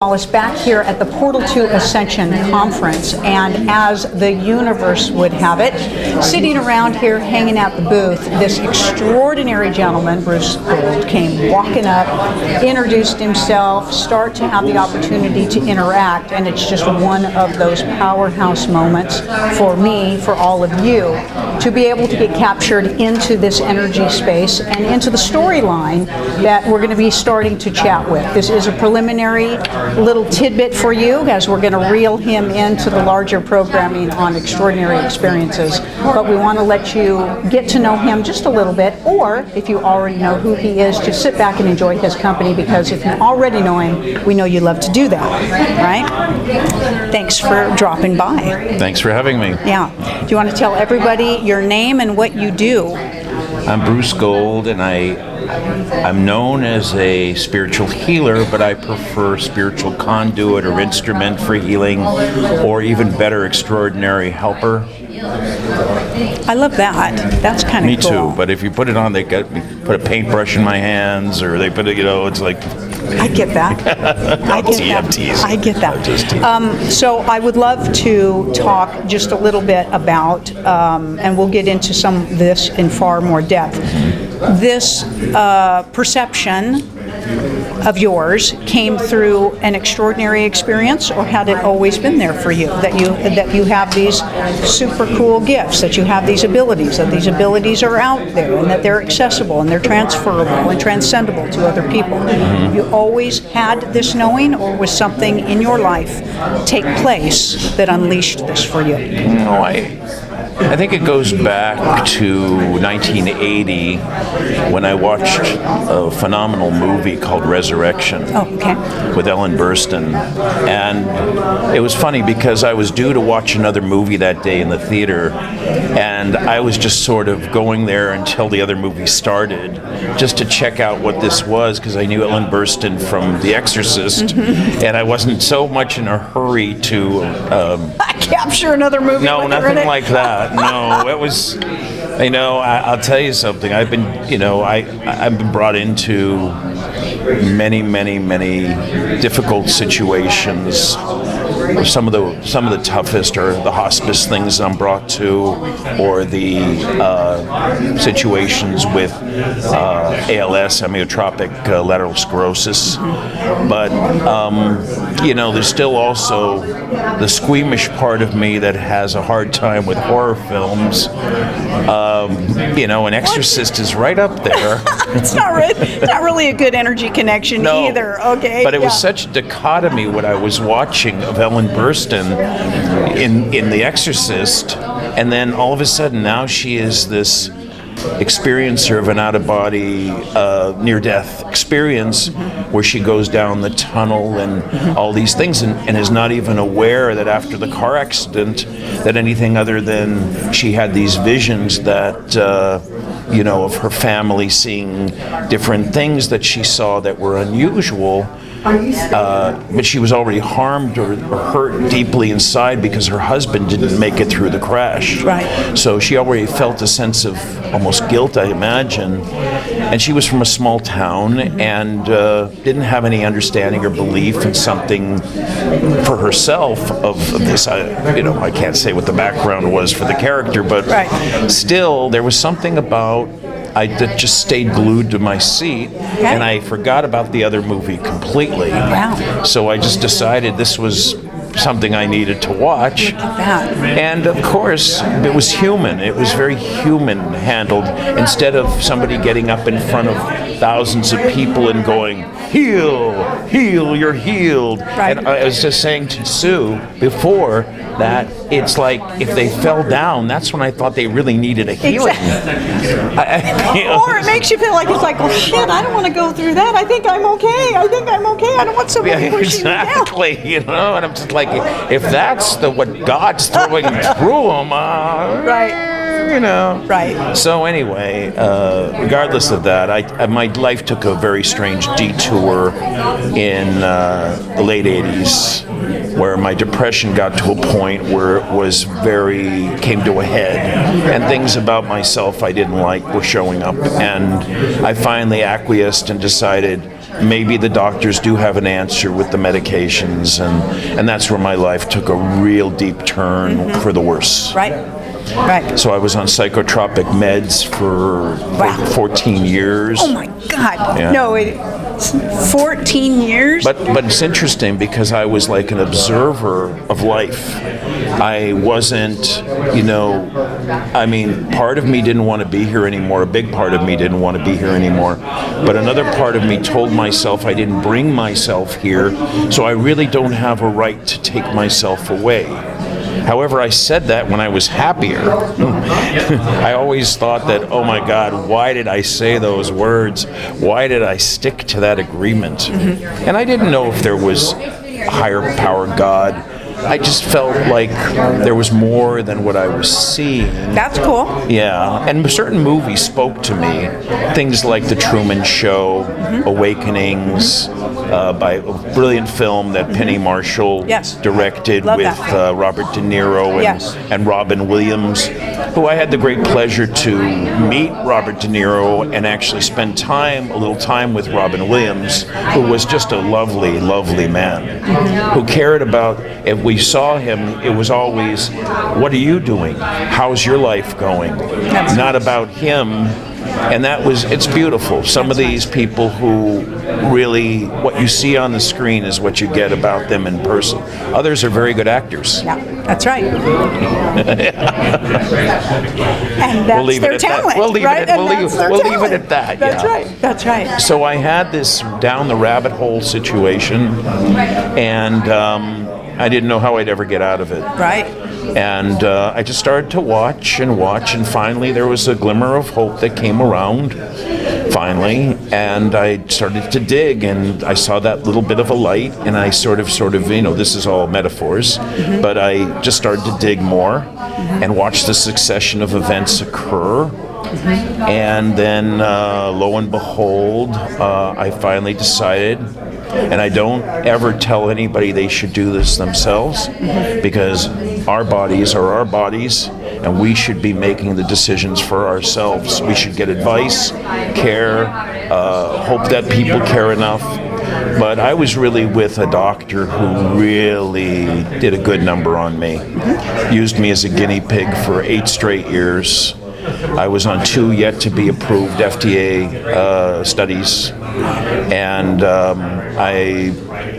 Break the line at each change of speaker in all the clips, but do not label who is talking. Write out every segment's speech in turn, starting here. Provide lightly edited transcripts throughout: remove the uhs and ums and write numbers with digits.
Is back here at the Portal to Ascension conference, and as the universe would have it, sitting around here hanging out the booth, this extraordinary gentleman, Bruce Gold, came walking up, introduced himself, start to have the opportunity to interact, and it's just one of those powerhouse moments for me, for all of you, to be able to get captured into this energy space and into the storyline that we're going to be starting to chat with. This is a preliminary little tidbit for you as we're going to reel him into the larger programming on extraordinary experiences, but we want to let you get to know him just a little bit, or if you already know who he is, just sit back and enjoy his company, because if you already know him, we know you love to do that, right? Thanks for dropping by.
Thanks for having me.
Yeah. Do you want to tell everybody your name and what you do?
I'm Bruce Gold, and I'm known as a spiritual healer, but I prefer spiritual conduit or instrument for healing, or even better, extraordinary helper.
I love that. That's kind of cool.
Me too, but if you put it on, they put a paintbrush in my hands, or they put it, it's like...
I get that. I get that. I get that. So I would love to talk just a little bit about, and we'll get into some of this in far more depth, this perception of yours came through an extraordinary experience, or had it always been there for you, that you have these super cool gifts, that you have these abilities, that these abilities are out there, and that they're accessible and they're transferable and transcendable to other people? Mm-hmm. You always had this knowing, or was something in your life take place that unleashed this for you?
No, I think it goes back to 1980 when I watched a phenomenal movie called Resurrection with Ellen Burstyn. And it was funny because I was due to watch another movie that day in the theater, and I was just sort of going there until the other movie started just to check out what this was, because I knew Ellen Burstyn from The Exorcist, and I wasn't so much in a hurry to...
capture another movie.
No, nothing like that. No, it was, I'll tell you something. I've been, I've been brought into many, many, many difficult situations. Some of the toughest are the hospice things I'm brought to, or the situations with ALS, amyotrophic lateral sclerosis. But there's still also the squeamish part of me that has a hard time with horror films. An Exorcist is right up there.
It's not really a good energy connection either. Okay.
But it was such a dichotomy what I was watching of Ellen Burstyn in The Exorcist, and then all of a sudden now she is this experiencer of an out-of-body near-death experience where she goes down the tunnel and all these things, and is not even aware that after the car accident that anything other than she had these visions that of her family seeing different things that she saw that were unusual. But she was already harmed or hurt deeply inside because her husband didn't make it through the crash.
Right.
So she already felt a sense of almost guilt, I imagine. And she was from a small town and didn't have any understanding or belief in something for herself of this. I can't say what the background was for the character, but still there was something about I just stayed glued to my seat, and I forgot about the other movie completely.
Wow.
So I just decided this was something I needed to watch. And of course, it was human. It was very human handled. Instead of somebody getting up in front of thousands of people and going, heal, you're healed.
Right.
And I was just saying to Sue before that it's like if they fell down, that's when I thought they really needed a healing.
Exactly. Or it makes you feel like it's like, oh shit, I don't want to go through that. I think I'm okay. I don't want somebody pushing me down.
Exactly. And I'm just like, if that's what God's throwing through them,
right. Right.
So anyway, regardless of that, my life took a very strange detour in the late 80s, where my depression got to a point where it was came to a head, and things about myself I didn't like were showing up, and I finally acquiesced and decided maybe the doctors do have an answer with the medications, and that's where my life took a real deep turn for the worse.
Right.
So I was on psychotropic meds for like 14 years.
Oh my God.
Yeah.
No, 14 years?
But it's interesting because I was like an observer of life. I wasn't, I mean, part of me didn't want to be here anymore. A big part of me didn't want to be here anymore. But another part of me told myself I didn't bring myself here, so I really don't have a right to take myself away. However, I said that when I was happier. I always thought that, oh my God, why did I say those words? Why did I stick to that agreement? And I didn't know if there was a higher power, God. I just felt like there was more than what I was seeing.
That's cool.
Yeah, and certain movies spoke to me. Things like The Truman Show, Awakenings, by a brilliant film that Penny Marshall directed
Love
with
that.
Robert De Niro and Robin Williams, who I had the great pleasure to meet Robert De Niro and actually spend a little time with Robin Williams, who was just a lovely, lovely man, who cared about, if we saw him, it was always, what are you doing? How's your life going? Not about him. And it's beautiful. Some of these people who really, what you see on the screen is what you get about them in person. Others are very good actors.
Yeah, that's right. And that's their talent,
We'll leave
right?
it at that.
That's right. That's right.
So I had this down the rabbit hole situation, and I didn't know how I'd ever get out of it.
Right.
And I just started to watch, and finally there was a glimmer of hope that came around, finally, and I started to dig, and I saw that little bit of a light, and I sort of, this is all metaphors, but I just started to dig more and watch the succession of events occur. And then, lo and behold, I finally decided, and I don't ever tell anybody they should do this themselves, because our bodies are our bodies, and we should be making the decisions for ourselves. We should get advice, care, hope that people care enough. But I was really with a doctor who really did a good number on me. Used me as a guinea pig for 8 straight years. I was on 2 yet to be approved FDA studies, and I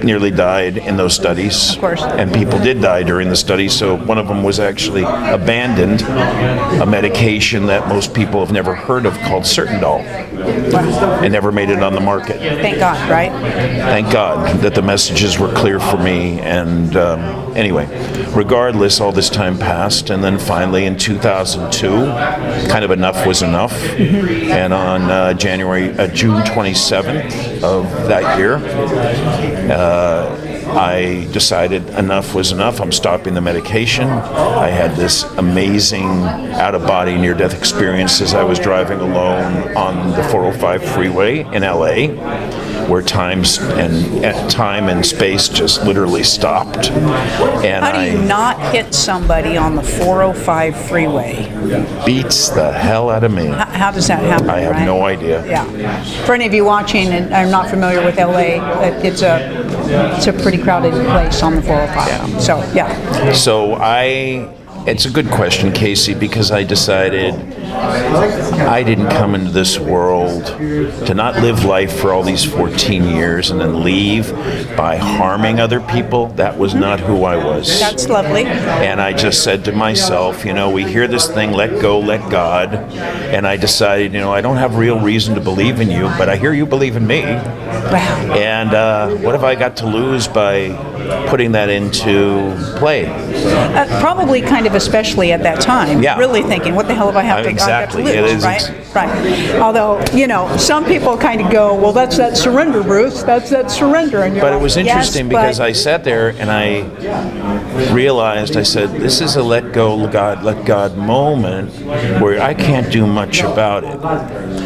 nearly died in those studies.
Of course.
And people did die during the studies, so one of them was actually abandoned, a medication that most people have never heard of called Certandol. It never made it on the market.
Thank God, right?
Thank God that the messages were clear for me. And anyway, regardless, all this time passed, and then finally in 2002, kind of enough was enough. And on June 27th of that year, I decided enough was enough. I'm stopping the medication. I had this amazing out-of-body near-death experience as I was driving alone on the 405 freeway in LA, where time and space just literally stopped. And
how do you not hit somebody on the 405 freeway?
Beats the hell out of me.
How does that happen?
I have no idea.
Yeah. For any of you watching and are not familiar with LA, it's a pretty crowded place on the 405.
Yeah.
So, yeah.
So it's a good question, Casey, because I decided I didn't come into this world to not live life for all these 14 years and then leave by harming other people. That was not who I was.
That's lovely.
And I just said to myself, we hear this thing, let go, let God. And I decided, I don't have real reason to believe in you, but I hear you believe in me.
Wow.
And what have I got to lose by putting that into play?
Probably kind of especially at that time.
Yeah.
Really thinking, what the hell have I have to,
exactly.
I got to lose,
It is
right? Although, some people kind of go, well, that's that surrender, Bruce. That's that surrender. And
but it was interesting because I sat there and I realized, I said, this is a let go, let God moment where I can't do much about it.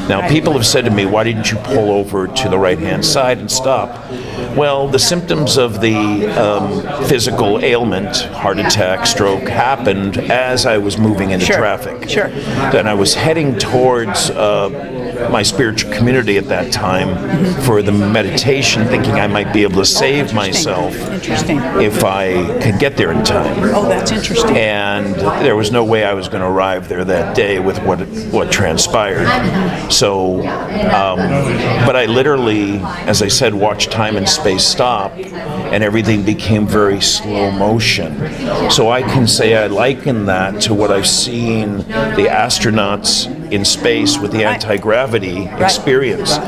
Now, people have said to me, why didn't you pull over to the right-hand side and stop? Well, the symptoms of the physical ailment, heart attack, stroke, happened as I was moving into traffic.
Sure.
Then I was heading towards my spiritual community at that time for the meditation, thinking I might be able to save myself if I could get there in time.
Oh, that's interesting.
And there was no way I was going to arrive there that day with what transpired. So, but I literally, as I said, watched time and space stop, and everything became very slow motion. So I can say I liken that to what I've seen the astronauts in space with the anti-gravity experience.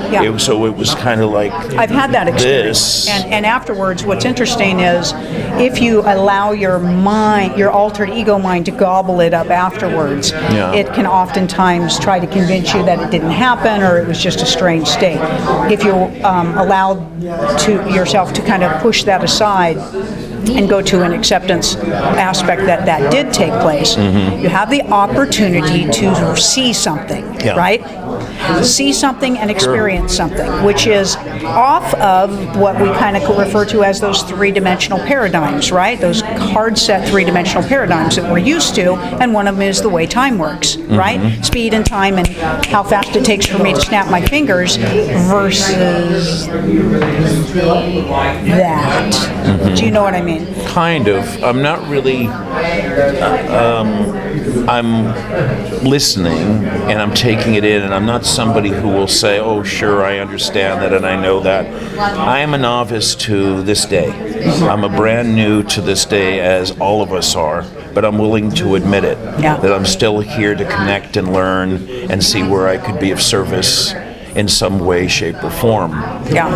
So it was kind of like
I've had that experience. And afterwards, what's interesting is if you allow your mind, your altered ego mind, to gobble it up afterwards, it can oftentimes try to convince you that it didn't happen or it was just a strange state. If you allow yourself to kind of push that aside and go to an acceptance aspect that did take place, you have the opportunity to see something, right? See something and experience something, which is off of what we kind of refer to as those three-dimensional paradigms, right? Those hard-set three-dimensional paradigms that we're used to, and one of them is the way time works, right? Speed and time and how fast it takes for me to snap my fingers versus that. Do you know what I mean?
Kind of. I'm not really. I'm listening and I'm taking it in, and I'm not somebody who will say, "Oh, sure, I understand that and I know that." I am a novice to this day. I'm a brand new to this day, as all of us are. But I'm willing to admit it. That I'm still here to connect and learn and see where I could be of service in some way, shape, or form.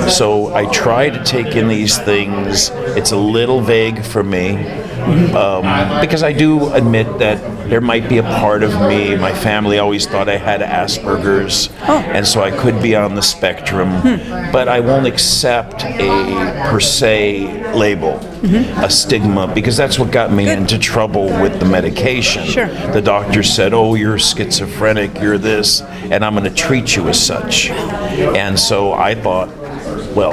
So I try to take in these things. It's a little vague for me, because I do admit that there might be a part of me, my family always thought I had Asperger's, and so I could be on the spectrum, but I won't accept a per se label, a stigma, because that's what got me into trouble with the medication. The doctor said, "Oh, you're schizophrenic, you're this, and I'm going to treat you as such." And so I thought, well,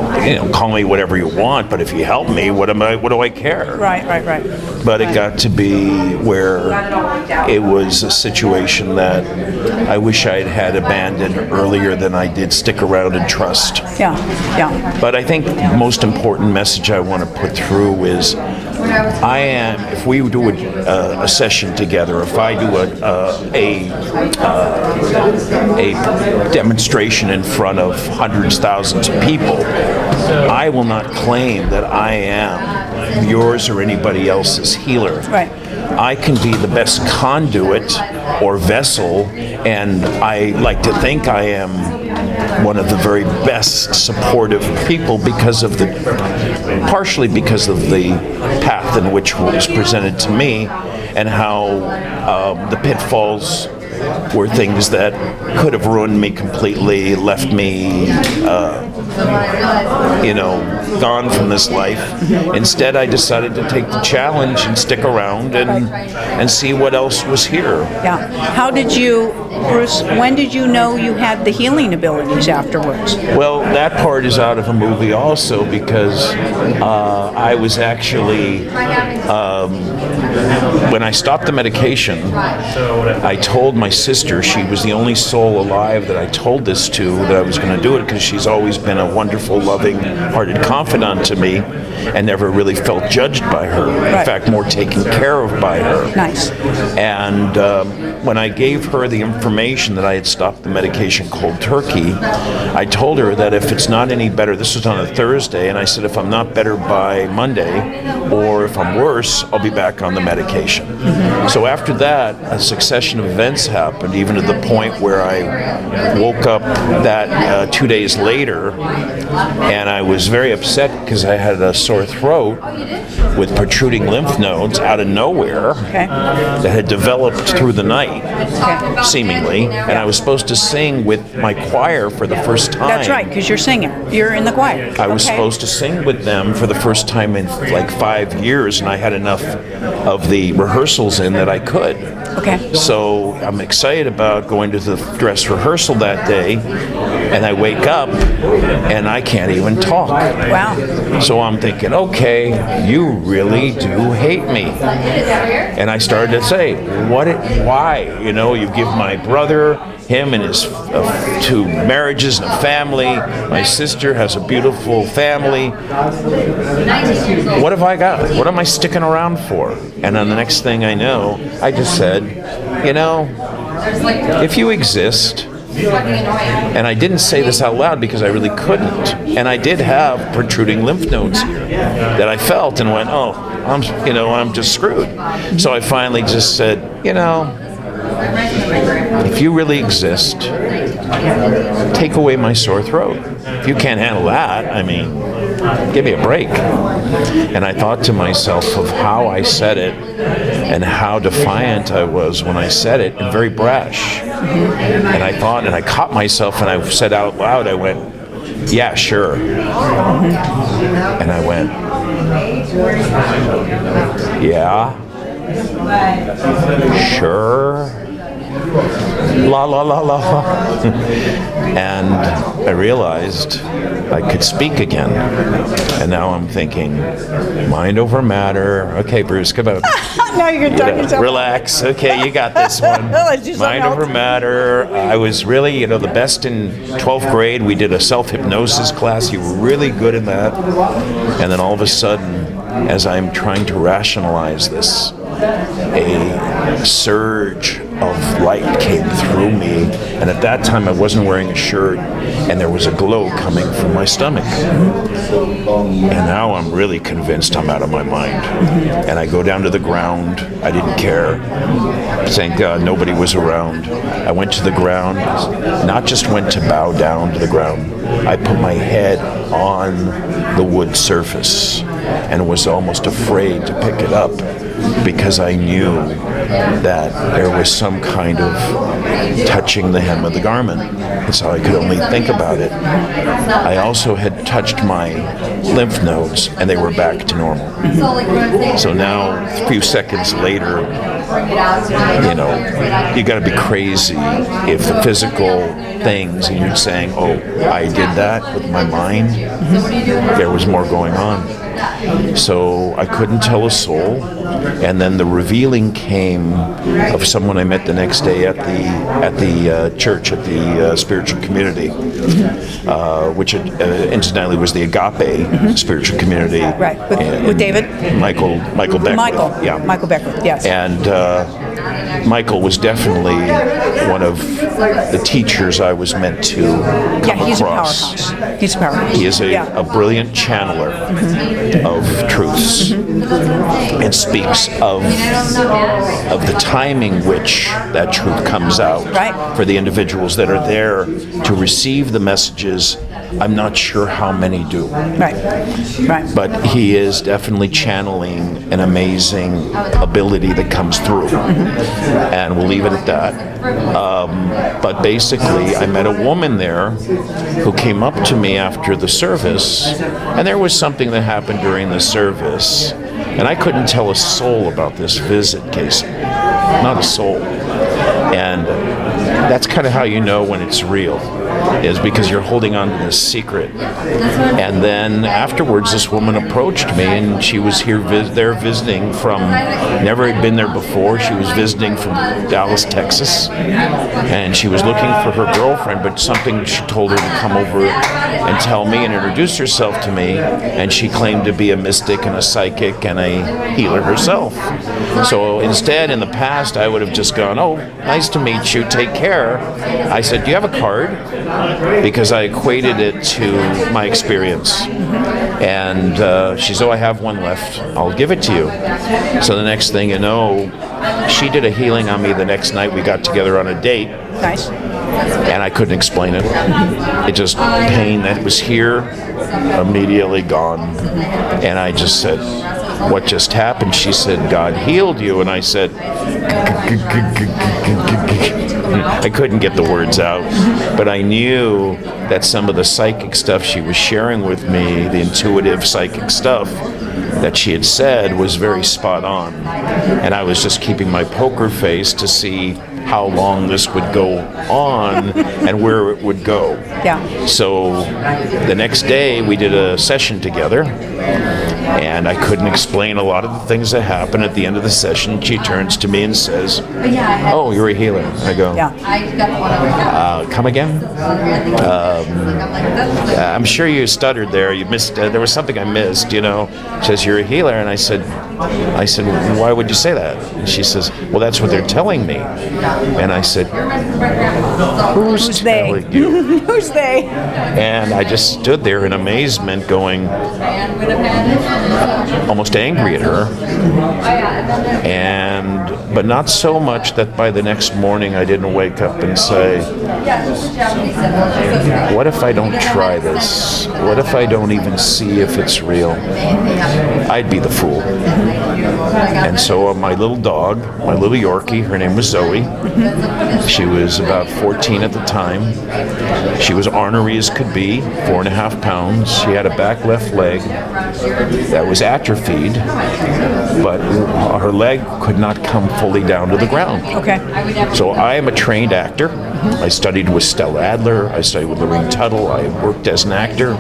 call me whatever you want, but if you help me, what do I care?
Right.
But it got to be where it was a situation that I wish I had abandoned earlier than I did stick around and trust. But I think the most important message I want to put through is if we do a session together, if I do a demonstration in front of hundreds, thousands of people, I will not claim that I am yours or anybody else's healer. I can be the best conduit or vessel, and I like to think I am one of the very best supportive people partially because of the path in which was presented to me, and how the pitfalls were things that could have ruined me completely, left me gone from this life. Instead, I decided to take the challenge and stick around and see what else was here.
How did you, Bruce, when did you know you had the healing abilities afterwards?
Well, that part is out of a movie also, because I was actually, when I stopped the medication, I told my sister, she was the only soul alive that I told this to, that I was going to do it, because she's always been a wonderful, loving-hearted confidant to me, and never really felt judged by her. In fact, more taken care of by her. And when I gave her the information that I had stopped the medication cold turkey, I told her that if it's not any better, this was on a Thursday, and I said, if I'm not better by Monday, or if I'm worse, I'll be back on the medication. So after that, a succession of events happened, even to the point where I woke up that 2 days later, and I was very upset because I had a sore throat with protruding lymph nodes out of nowhere that had developed through the night, seemingly, and I was supposed to sing with my choir for the first time.
That's right, because you're singing. You're in the choir.
I was supposed to sing with them for the first time in like 5 years, and I had enough of the rehearsals in that I could. So I'm excited about going to the dress rehearsal that day, and I wake up and I can't even talk. So I'm thinking, okay, you really do hate me. And I started to say, why? You give my brother, him and his 2 marriages and a family. My sister has a beautiful family. What have I got? What am I sticking around for? And then the next thing I know, I just said, you know, if you exist, and I didn't say this out loud because I really couldn't, and I did have protruding lymph nodes here that I felt and went, oh, I'm just screwed. So I finally just said, you know, if you really exist, take away my sore throat. If you can't handle that, I mean, give me a break. And I thought to myself of how I said it and how defiant I was when I said it, and very brash. And I thought, and I caught myself, and I said out loud, I went, yeah, sure. And I went, yeah, sure. La la la la la. And I realized I could speak again. And now I'm thinking, mind over matter. Okay, Bruce, come on.
Now you're going to talk yourself.
Relax. Okay, you got this one. Mind over matter. I was really, the best in 12th grade. We did a self-hypnosis class. You were really good in that. And then all of a sudden, as I'm trying to rationalize this, a surge of light came through me, and at that time I wasn't wearing a shirt, and there was a glow coming from my stomach. And now I'm really convinced I'm out of my mind. And I go down to the ground. I didn't care. Thank God nobody was around. I went to the ground, not just went to bow down to the ground. I put my head on the wood surface and was almost afraid to pick it up, because I knew that there was some kind of touching the hem of the garment. That's how I could only think about it. I also had touched my lymph nodes, and they were back to normal. So now, a few seconds later, you got to be crazy if the physical things, and you're saying, oh, I did that with my mind, there was more going on. So I couldn't tell a soul, and then the revealing came of someone I met the next day at the church, at the spiritual community, which incidentally was the Agape spiritual community.
Right, with David?
Michael Beckwith. Yeah.
Michael Beckwith, yes.
And Michael was definitely one of the teachers I was meant to come
he's
across.
A powerhouse. He's a powerhouse.
He is a brilliant channeler of truths, and speaks of the timing which that truth comes out for the individuals that are there to receive the messages. I'm not sure how many do. Right. But he is definitely channeling an amazing ability that comes through. And we'll leave it at that. But basically, I met a woman there who came up to me after the service, and there was something that happened during the service, and I couldn't tell a soul about this visit, Casey. Not a soul. And that's kind of how you know when it's real, is because you're holding on to this secret. And then afterwards, this woman approached me, and she was there visiting from, never had been there before. She was visiting from Dallas, Texas, and she was looking for her girlfriend, but something she told her to come over and tell me and introduce herself to me, and she claimed to be a mystic and a psychic and a healer herself. So instead, in the past, I would have just gone, oh, nice to meet you, take care. I said, do you have a card? Because I equated it to my experience. And she said, oh, I have one left. I'll give it to you. So the next thing you know, she did a healing on me the next night. We got together on a date.
Nice.
And I couldn't explain it. It just, pain that was here, immediately gone. And I just said, what just happened? She said, God healed you. And I said, I couldn't get the words out, but I knew that some of the psychic stuff she was sharing with me, the intuitive psychic stuff that she had said, was very spot on. And I was just keeping my poker face to see how long this would go on and where it would go.
Yeah.
So the next day we did a session together, And I couldn't explain a lot of the things that happened. At the end of the session, she turns to me and says, "Oh, you're a healer." I go, "Come again?" "I'm sure you stuttered there. You missed. There was something I missed. You know." She says, "You're a healer," and I said, "Why would you say that?" And she says, "Well, that's what they're telling me." And I said, "Who's telling you?"
Who's they?
And I just stood there in amazement, going, almost angry at her, but not so much that by the next morning I didn't wake up and say, what if I don't try this? What if I don't even see if it's real? I'd be the fool. And so my little dog, my little Yorkie, her name was Zoe. She was about 14 at the time. She was ornery as could be, 4.5 pounds. She had a back left leg that was atrophied, but her leg could not come fully down to the ground.
Okay.
So I am a trained actor. I studied with Stella Adler. I studied with Lorraine Tuttle. I worked as an actor.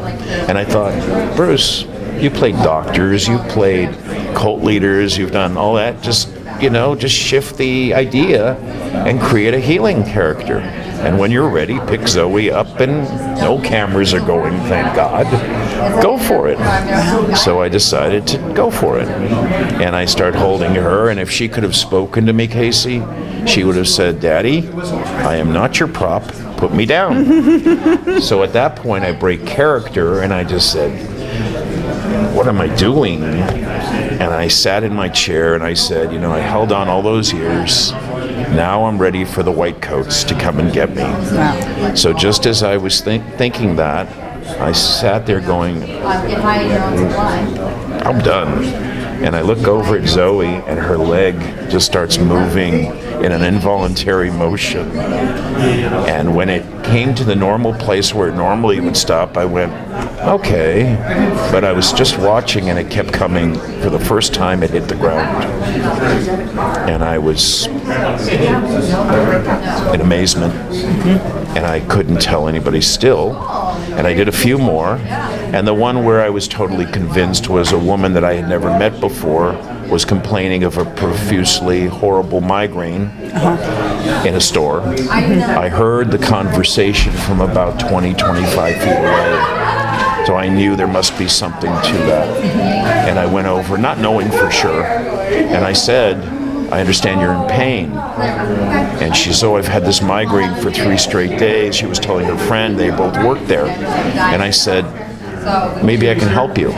And I thought, Bruce, you played doctors, you played cult leaders, you've done all that. Just shift the idea and create a healing character. And when you're ready, pick Zoe up, and no cameras are going, thank God. Go for it. So I decided to go for it. And I started holding her, and if she could have spoken to me, Casey, she would have said, "Daddy, I am not your prop. Put me down." So at that point, I break character, and I just said, "What am I doing?" And I sat in my chair, and I said, I held on all those years. Now I'm ready for the white coats to come and get me. Wow. So just as I was thinking that, I sat there going, I'm done. And I look over at Zoe, and her leg just starts moving in an involuntary motion. And when it came to the normal place where it normally would stop, I went, okay. But I was just watching, and it kept coming. For the first time, it hit the ground. And I was in amazement. And I couldn't tell anybody still. And I did a few more. And the one where I was totally convinced was a woman that I had never met before was complaining of a profusely horrible migraine in a store. I heard the conversation from about 20, 25 feet away. So I knew there must be something to that. And I went over, not knowing for sure, and I said, I understand you're in pain. And she said, I've had this migraine for 3 straight days. She was telling her friend, they both worked there. And I said, maybe I can help you.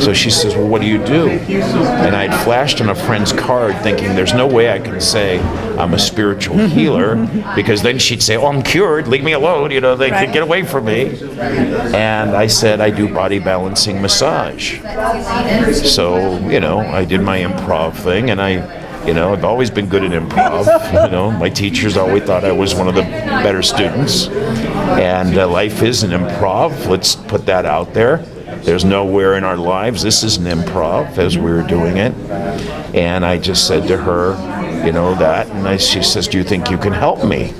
So she says, well, what do you do? And I had flashed on a friend's card thinking there's no way I can say I'm a spiritual healer, because then she'd say, oh, I'm cured, leave me alone, they could get away from me. And I said, I do body balancing massage. So, I did my improv thing, and I've always been good at improv. My teachers always thought I was one of the better students. And life is an improv. Let's put that out there. There's nowhere in our lives. This is an improv as we were doing it. And I just said to her, that. And she says, do you think you can help me?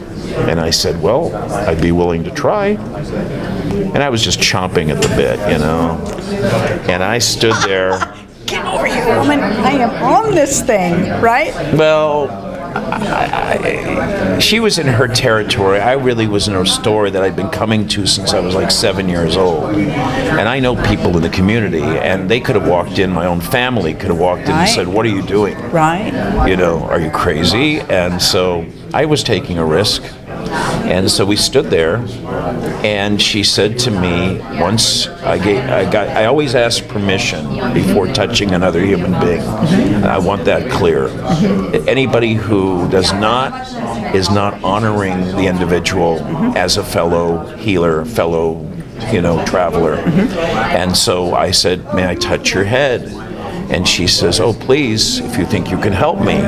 And I said, well, I'd be willing to try. And I was just chomping at the bit, And I stood there.
Get over here, woman. I am on this thing, right?
Well, she was in her territory. I really was in her story that I'd been coming to since I was like 7 years old. And I know people in the community, and they could have walked in, my own family could have walked in and said, what are you doing?
Right.
Are you crazy? And so I was taking a risk. And so we stood there, and she said to me, once I always ask permission before touching another human being. And I want that clear. Anybody who is not honoring the individual as a fellow healer, fellow, traveler. And so I said, may I touch your head? And she says, oh, please, if you think you can help me.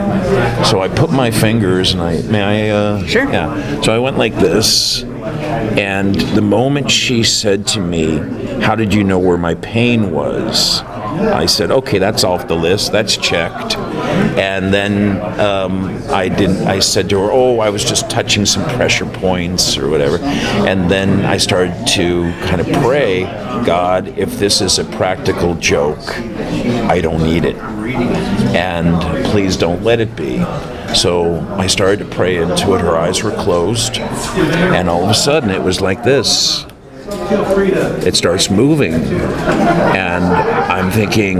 So I put my fingers, and
Sure.
Yeah. So I went like this, and the moment she said to me, how did you know where my pain was? I said, okay, that's off the list, that's checked. And then I said to her, oh, I was just touching some pressure points or whatever. And then I started to kind of pray, God, if this is a practical joke, I don't need it. And please don't let it be. So I started to pray into it. Her eyes were closed. And all of a sudden, it was like this. It starts moving. And I'm thinking,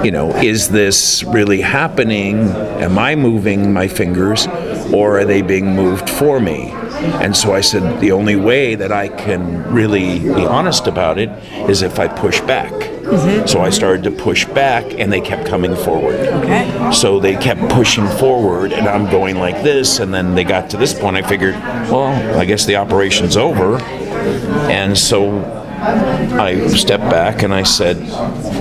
is this really happening? Am I moving my fingers, or are they being moved for me? And so I said, the only way that I can really be honest about it is if I push back. Mm-hmm. So I started to push back, and they kept coming forward. Okay. So they kept pushing forward, and I'm going like this, and then they got to this point. I figured, well, I guess the operation's over. And so I stepped back and I said,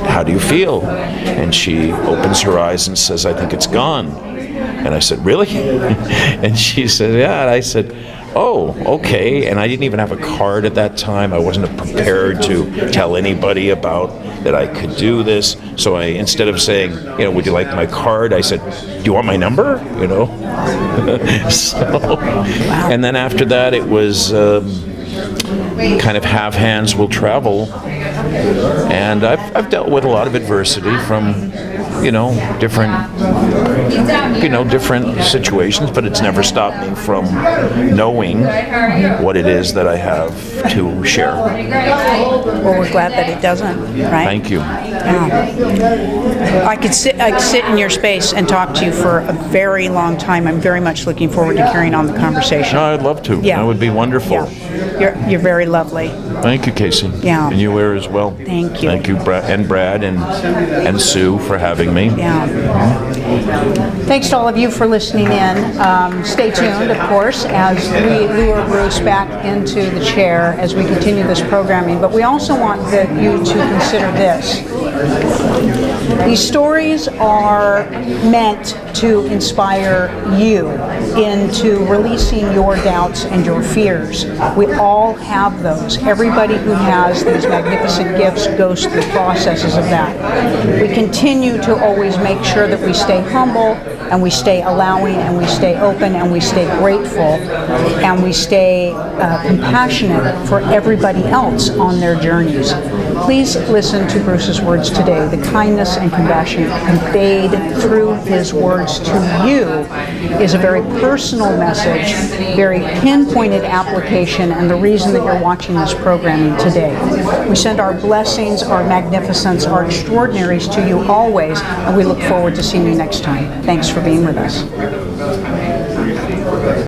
how do you feel? And she opens her eyes and says, I think it's gone. And I said, really? And she said, yeah. And I said, oh, okay. And I didn't even have a card at that time. I wasn't prepared to tell anybody about that I could do this. So I, instead of saying, would you like my card? I said, do you want my number? So, and then after that, it was kind of have hands will travel. And I've dealt with a lot of adversity from different situations, but it's never stopped me from knowing what it is that I have to share.
Well, we're glad that it doesn't, right?
Thank you.
Yeah. I could sit in your space and talk to you for a very long time. I'm very much looking forward to carrying on the conversation.
No, I'd love to.
Yeah.
That would be wonderful.
Yeah. You're very lovely.
Thank you, Casey.
Yeah.
And you are as well.
Thank you.
Thank you, Brad and Sue for having me.
Yeah. Thanks to all of you for listening in. Stay tuned, of course, as we lure Bruce back into the chair as we continue this programming. But we also want you to consider this. These stories are meant to inspire you into releasing your doubts and your fears. We all have those. Everybody who has these magnificent gifts goes through processes of that. We continue to always make sure that we stay humble, and we stay allowing, and we stay open, and we stay grateful, and we stay compassionate for everybody else on their journeys. Please listen to Bruce's words today. The kindness and compassion conveyed through his words to you is a very personal message, very pinpointed application, and the reason that you're watching this programming today. We send our blessings, our magnificence, our extraordinaries to you always, and we look forward to seeing you next time. Thanks for being with us.